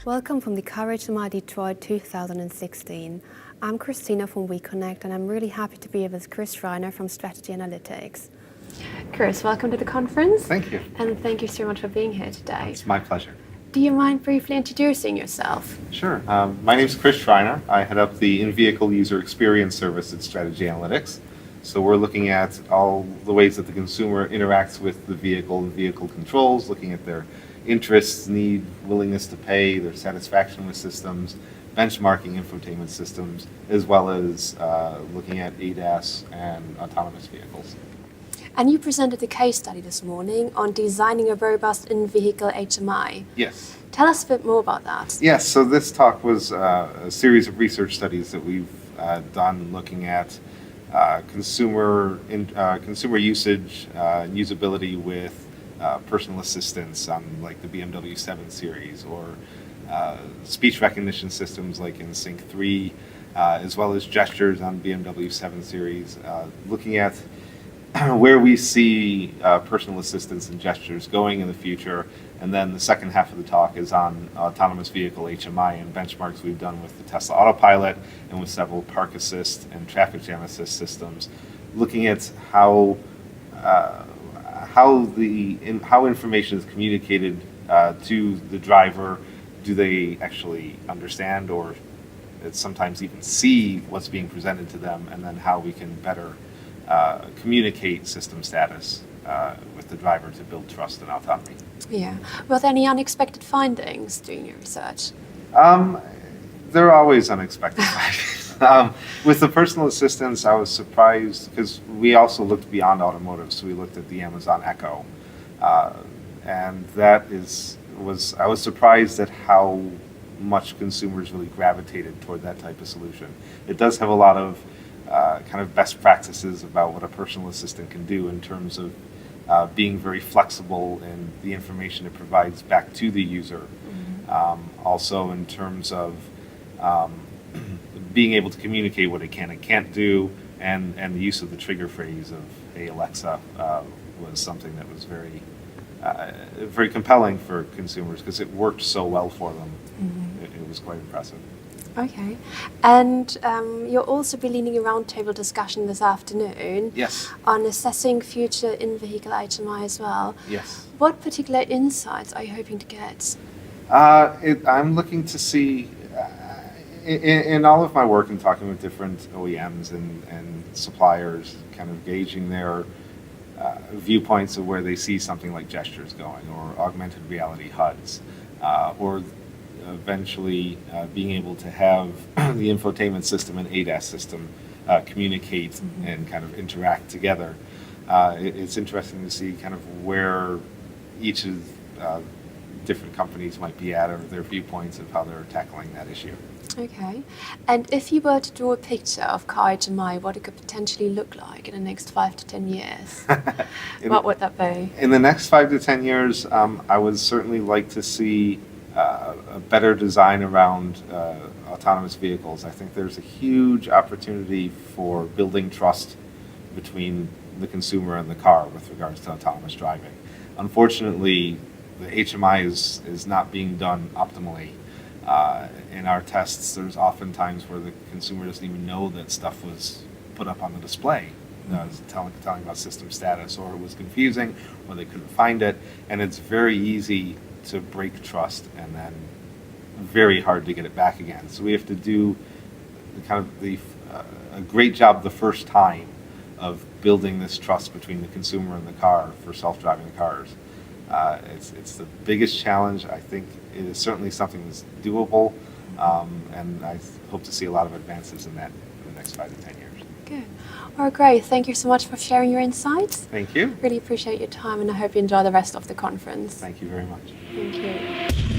Welcome from the Car HMI Detroit 2016. I'm Christina from we.CONECT, and I'm really happy to be here with Chris Screiner from Strategy Analytics. Chris, welcome to the conference. Thank you. And thank you so much for being here today. It's my pleasure. Do you mind briefly introducing yourself? Sure. My name is Chris Screiner. I head up the in-vehicle user experience service at Strategy Analytics. So we're looking at all the ways that the consumer interacts with the vehicle and vehicle controls, looking at their interests, need, willingness to pay, their satisfaction with systems, benchmarking infotainment systems, as well as looking at ADAS and autonomous vehicles. And you presented a case study this morning on designing a robust in-vehicle HMI. Yes. Tell us a bit more about that. Yes, so this talk was a series of research studies that we've done looking at consumer usage and usability with personal assistance on like the BMW 7 Series, or speech recognition systems like in Sync 3, as well as gestures on BMW 7 Series, looking at where we see personal assistance and gestures going in the future. And then the second half of the talk is on autonomous vehicle HMI and benchmarks we've done with the Tesla Autopilot and with several park assist and traffic jam assist systems, looking at how information is communicated to the driver. Do they actually understand, or sometimes even see what's being presented to them, and then how we can better communicate system status with the driver to build trust and autonomy. Yeah. Were there any unexpected findings during your research? There are always unexpected findings. With the personal assistance, I was surprised because we also looked beyond automotive, so we looked at the Amazon Echo, and I was surprised at how much consumers really gravitated toward that type of solution. It does have a lot of kind of best practices about what a personal assistant can do in terms of being very flexible in the information it provides back to the user. Mm-hmm. Also in terms of being able to communicate what it can and can't do, and the use of the trigger phrase of "Hey Alexa" was something that was very compelling for consumers because it worked so well for them. Mm-hmm. It was quite impressive. Okay, and you'll also be leading a roundtable discussion this afternoon. Yes. On assessing future in-vehicle HMI as well. Yes. What particular insights are you hoping to get? I'm looking to see, in all of my work and talking with different OEMs and suppliers, kind of gauging their viewpoints of where they see something like gestures going, or augmented reality HUDs, or eventually being able to have the infotainment system and ADAS system communicate mm-hmm. and kind of interact together. It's interesting to see kind of where each of different companies might be at, or their viewpoints of how they're tackling that issue. Okay. And if you were to draw a picture of Car HMI, what it could potentially look like in the next 5 to 10 years, what would that be? In the next 5 to 10 years, I would certainly like to see a better design around autonomous vehicles. I think there's a huge opportunity for building trust between the consumer and the car with regards to autonomous driving. Unfortunately, the HMI is not being done optimally. In our tests, there's often times where the consumer doesn't even know that stuff was put up on the display, telling about system status, or it was confusing, or they couldn't find it, and it's very easy to break trust and then very hard to get it back again. So we have to do a great job the first time of building this trust between the consumer and the car for self-driving cars. It's the biggest challenge. I think it is certainly something that's doable, and I hope to see a lot of advances in that in the next 5 to 10 years. Good. Well, great. Thank you so much for sharing your insights. Thank you. Really appreciate your time, and I hope you enjoy the rest of the conference. Thank you very much. Thank you.